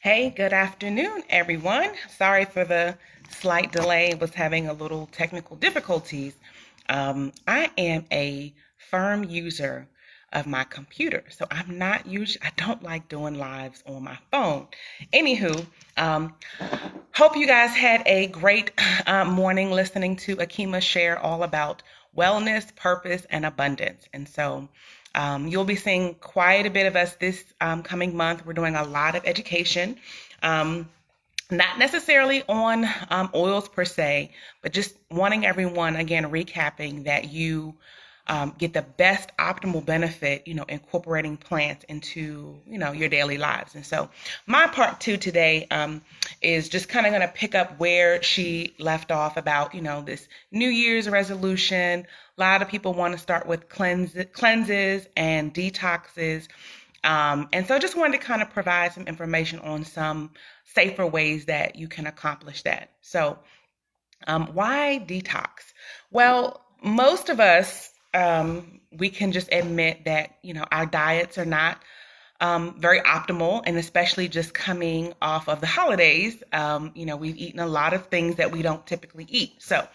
Hey, good afternoon, everyone. Sorry for the slight delay. Was having a little technical difficulties. I am a firm user of my computer, so I don't like doing lives on my phone. Anywho, hope you guys had a great morning listening to Akima share all about wellness, purpose, and abundance. You'll be seeing quite a bit of us this coming month. We're doing a lot of education. Um, Not necessarily on oils per se, but just wanting everyone, again, recapping that you get the best optimal benefit, incorporating plants into, your daily lives. And so my part two today is just kind of going to pick up where she left off about, this New Year's resolution. A lot of people want to start with cleanses and detoxes. And so just wanted to kind of provide some information on some safer ways that you can accomplish that. So, why detox? Well, most of us, we can just admit that, our diets are not very optimal, and especially just coming off of the holidays, we've eaten a lot of things that we don't typically eat. So,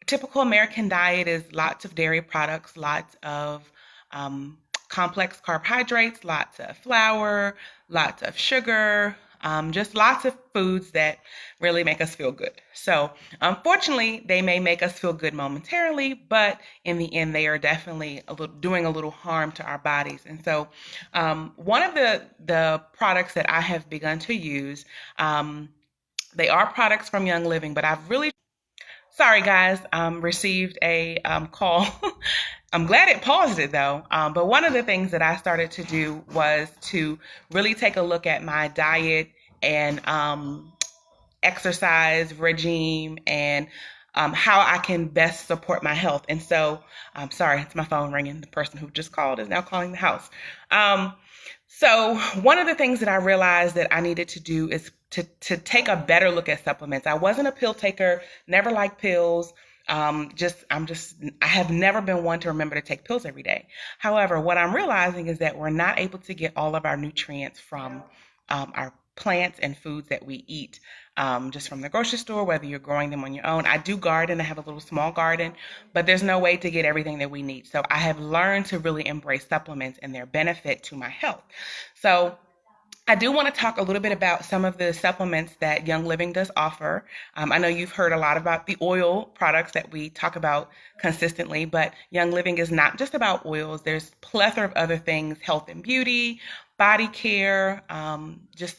typical American diet is lots of dairy products, lots of complex carbohydrates, lots of flour, lots of sugar, just lots of foods that really make us feel good. So, unfortunately, they may make us feel good momentarily, but in the end, they are definitely doing a little harm to our bodies. And so, one of the products that I have begun to use, they are products from Young Living, but I've really sorry, guys, received a call. I'm glad it paused it though. But one of the things that I started to do was to really take a look at my diet and exercise regime and how I can best support my health. And so, sorry, it's my phone ringing. The person who just called is now calling the house. So one of the things that I realized that I needed to do is to take a better look at supplements. I wasn't a pill taker, never liked pills. I have never been one to remember to take pills every day. However, what I'm realizing is that we're not able to get all of our nutrients from our plants and foods that we eat just from the grocery store, whether you're growing them on your own. I do garden, I have a little small garden, but there's no way to get everything that we need. So I have learned to really embrace supplements and their benefit to my health. So I do want to talk a little bit about some of the supplements that Young Living does offer. I know you've heard a lot about the oil products that we talk about consistently, but Young Living is not just about oils. There's plethora of other things, health and beauty, body care.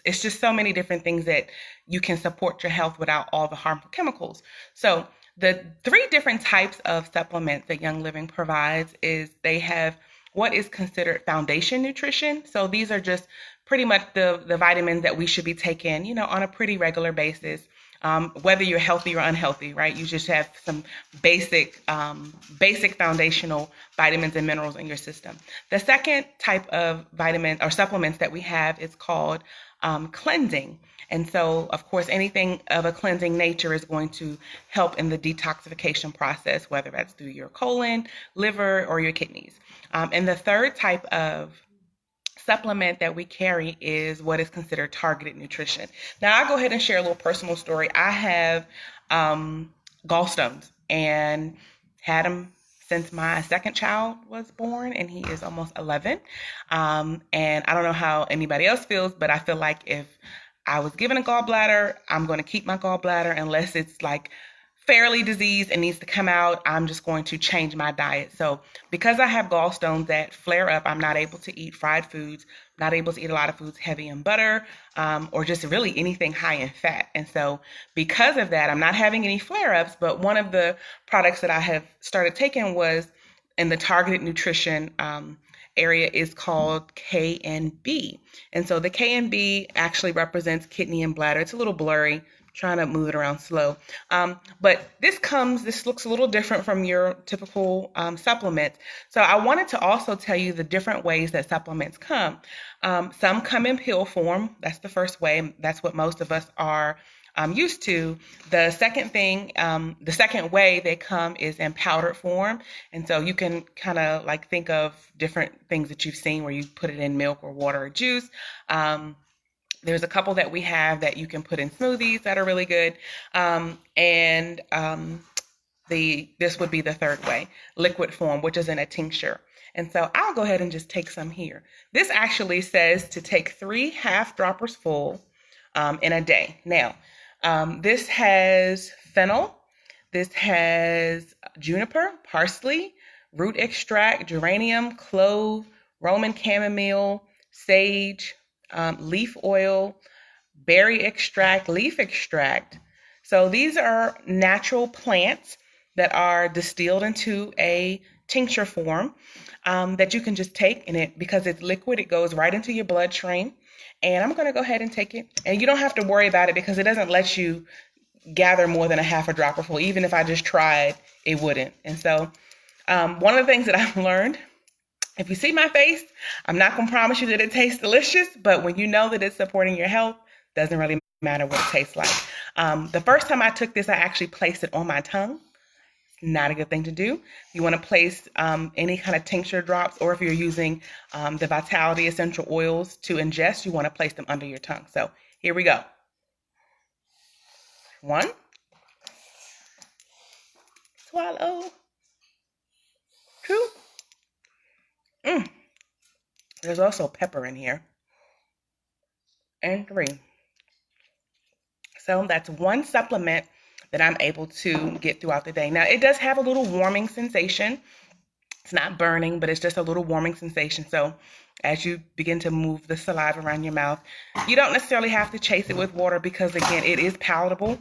It's just so many different things that you can support your health without all the harmful chemicals. So the three different types of supplements that Young Living provides is they have what is considered foundation nutrition. So these are just pretty much the vitamins that we should be taking, on a pretty regular basis. Whether you're healthy or unhealthy, right? You just have some basic foundational vitamins and minerals in your system. The second type of vitamin or supplements that we have is called cleansing. And so, of course, anything of a cleansing nature is going to help in the detoxification process, whether that's through your colon, liver, or your kidneys. And the third type of supplement that we carry is what is considered targeted nutrition. Now, I'll go ahead and share a little personal story. I have gallstones and had them since my second child was born, and he is almost 11. And I don't know how anybody else feels, but I feel like if I was given a gallbladder, I'm going to keep my gallbladder unless it's like fairly diseased and needs to come out. I'm just going to change my diet. So because I have gallstones that flare up, I'm not able to eat fried foods, not able to eat a lot of foods heavy in butter, or just really anything high in fat. And so because of that, I'm not having any flare-ups, but one of the products that I have started taking was in the targeted nutrition area is called KNB. And so the KNB actually represents kidney and bladder. It's a little blurry, trying to move it around slow. But this looks a little different from your typical supplements. So I wanted to also tell you the different ways that supplements come. Some come in pill form. That's the first way. That's what most of us are used to. The second way they come is in powdered form. And so you can kind of think of different things that you've seen where you put it in milk or water or juice. There's a couple that we have that you can put in smoothies that are really good. This would be the third way, liquid form, which is in a tincture. And so I'll go ahead and just take some here. This actually says to take 3 half droppers full in a day. Now, this has fennel, this has juniper, parsley, root extract, geranium, clove, Roman chamomile, sage, leaf oil, berry extract, leaf extract. So these are natural plants that are distilled into a tincture form that you can just take, and it, because it's liquid, it goes right into your bloodstream. And I'm going to go ahead and take it. And you don't have to worry about it because it doesn't let you gather more than a half a dropper full. Even if I just tried, it wouldn't. And so one of the things that I've learned, if you see my face, I'm not going to promise you that it tastes delicious, but when you know that it's supporting your health, doesn't really matter what it tastes like. The first time I took this, I actually placed it on my tongue. Not a good thing to do. You want to place any kind of tincture drops, or if you're using the Vitality essential oils to ingest, you want to place them under your tongue. So here we go. 1, swallow, 2. There's also pepper in here. And 3. So that's 1 supplement that I'm able to get throughout the day. Now, it does have a little warming sensation. It's not burning, but it's just a little warming sensation. So as you begin to move the saliva around your mouth, you don't necessarily have to chase it with water because, again, it is palatable.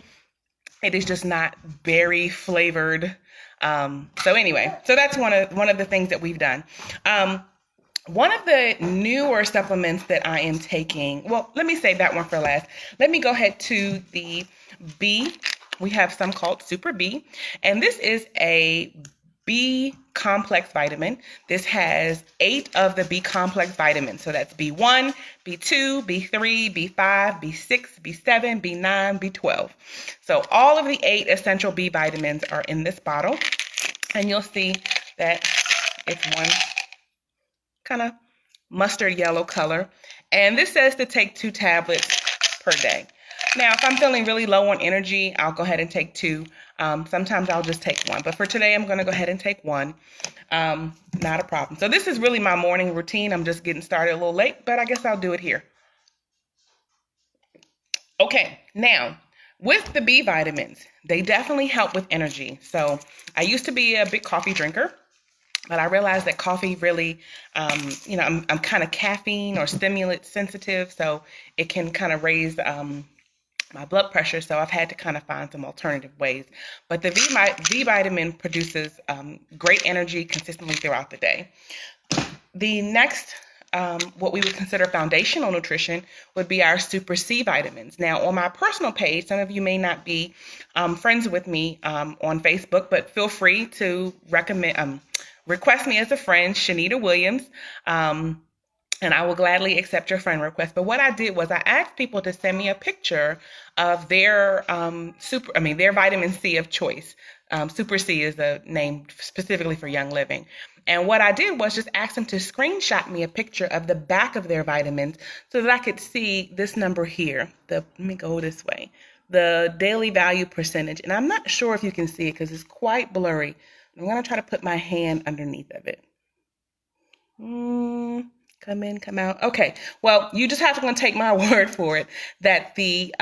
It is just not berry flavored. So anyway, so that's one of the things that we've done. One of the newer supplements that I am taking, well, let me save that one for last. Let me go ahead to the B. We have some called Super B, and this is a B complex vitamin. This has 8 of the B complex vitamins. So that's B1, B2, B3, B5, B6, B7, B9, B12. So all of the 8 essential B vitamins are in this bottle, and you'll see that it's one kind of mustard yellow color. And this says to take 2 tablets per day. Now, if I'm feeling really low on energy, I'll go ahead and take 2. Sometimes I'll just take 1. But for today, I'm going to go ahead and take 1. Not a problem. So this is really my morning routine. I'm just getting started a little late, but I guess I'll do it here. Okay, now, with the B vitamins, they definitely help with energy. So I used to be a big coffee drinker, but I realized that coffee really, I'm kind of caffeine or stimulant sensitive, so it can kind of raise my blood pressure, so I've had to kind of find some alternative ways. But the V vitamin produces great energy consistently throughout the day. The next, what we would consider foundational nutrition, would be our Super C vitamins. Now, on my personal page, some of you may not be friends with me on Facebook, but feel free to request me as a friend, Shanita Williams. And I will gladly accept your friend request. But what I did was I asked people to send me a picture of their their vitamin C of choice. Super C is a name specifically for Young Living. And what I did was just ask them to screenshot me a picture of the back of their vitamins so that I could see this number here. Let me go this way. The daily value percentage. And I'm not sure if you can see it because it's quite blurry. I'm going to try to put my hand underneath of it. Come in, come out. Okay, well, you just have to take my word for it that the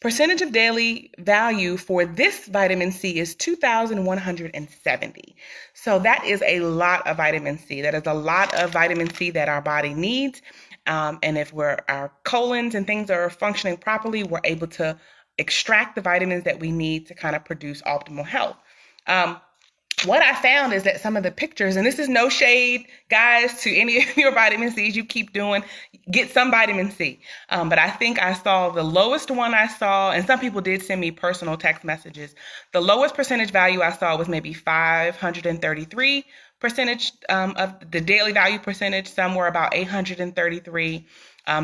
percentage of daily value for this vitamin C is 2,170. So that is a lot of vitamin C. That is a lot of vitamin C that our body needs. And if our colons and things are functioning properly, we're able to extract the vitamins that we need to kind of produce optimal health. What I found is that some of the pictures, and this is no shade, guys, to any of your vitamin C's you keep doing, get some vitamin C. But I think I saw the lowest one I saw, and some people did send me personal text messages. The lowest percentage value I saw was maybe 533 percentage of the daily value percentage. Some were about 833.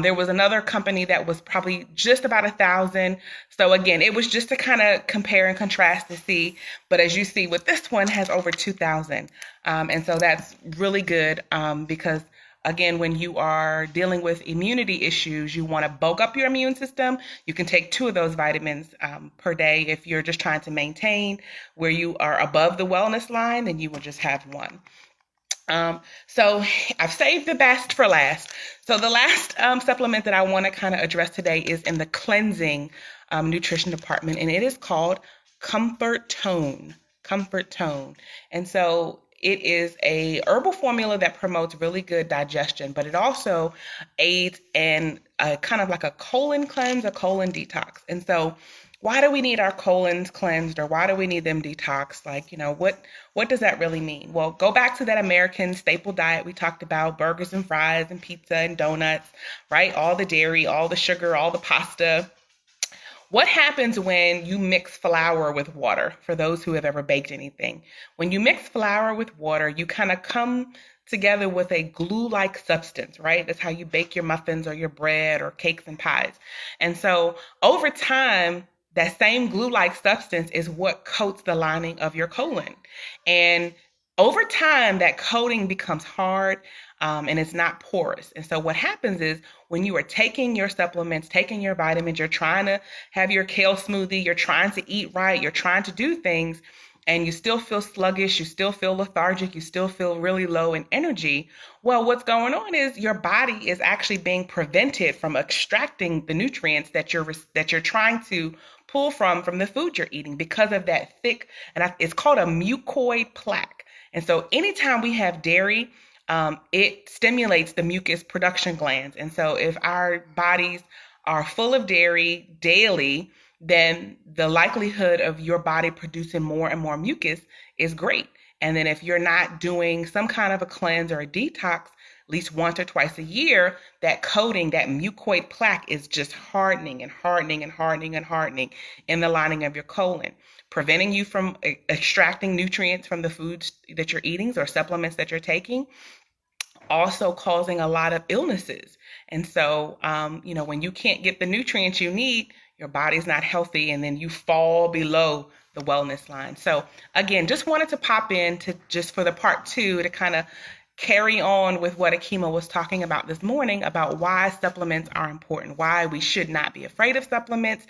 There was another company that was probably just about 1,000. So again, it was just to kind of compare and contrast to see. But as you see, with this one has over 2,000. And so that's really good because again, when you are dealing with immunity issues, you want to bulk up your immune system. You can take 2 of those vitamins per day. If you're just trying to maintain where you are above the wellness line, then you will just have 1. So I've saved the best for last. So the last supplement that I want to kind of address today is in the cleansing nutrition department, and it is called Comfort Tone. Comfort Tone. And so it is a herbal formula that promotes really good digestion, but it also aids in kind of like a colon cleanse, a colon detox. And so why do we need our colons cleansed, or why do we need them detoxed? Like, what does that really mean? Well, go back to that American staple diet we talked about, burgers and fries and pizza and donuts, right? All the dairy, all the sugar, all the pasta. What happens when you mix flour with water? For those who have ever baked anything, when you mix flour with water, you kind of come together with a glue-like substance, right? That's how you bake your muffins or your bread or cakes and pies. And so over time, that same glue-like substance is what coats the lining of your colon. And over time, that coating becomes hard, and it's not porous. And so what happens is when you are taking your supplements, taking your vitamins, you're trying to have your kale smoothie, you're trying to eat right, you're trying to do things, and you still feel sluggish, you still feel lethargic, you still feel really low in energy. Well, what's going on is your body is actually being prevented from extracting the nutrients that you're trying to pull from the food you're eating, because of that thick, and it's called a mucoid plaque. And so anytime we have dairy, it stimulates the mucus production glands. And so if our bodies are full of dairy daily, then the likelihood of your body producing more and more mucus is great. And then if you're not doing some kind of a cleanse or a detox at least once or twice a year, that coating, that mucoid plaque, is just hardening and hardening and hardening and hardening in the lining of your colon, preventing you from extracting nutrients from the foods that you're eating or supplements that you're taking, also causing a lot of illnesses. And so, when you can't get the nutrients you need, your body's not healthy, and then you fall below the wellness line. So again, just wanted to pop in to just for the part 2 to kind of carry on with what Akima was talking about this morning about why supplements are important, why we should not be afraid of supplements.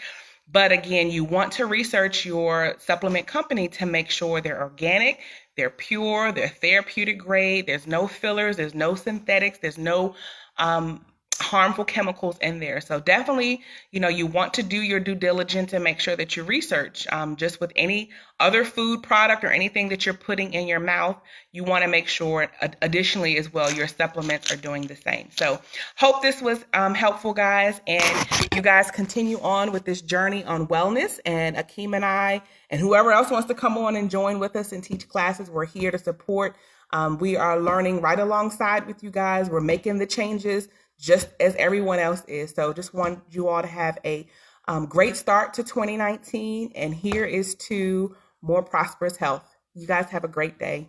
But again, you want to research your supplement company to make sure they're organic, they're pure, they're therapeutic grade, there's no fillers, there's no synthetics, there's no harmful chemicals in there. So definitely, you want to do your due diligence and make sure that you research. Just with any other food product or anything that you're putting in your mouth, you want to make sure additionally as well, your supplements are doing the same. So hope this was helpful, guys, and you guys continue on with this journey on wellness. And Akeem and I and whoever else wants to come on and join with us and teach classes, we're here to support. We are learning right alongside with you guys. We're making the changes just as everyone else is. So just want you all to have a great start to 2019. And here is to more prosperous health. You guys have a great day.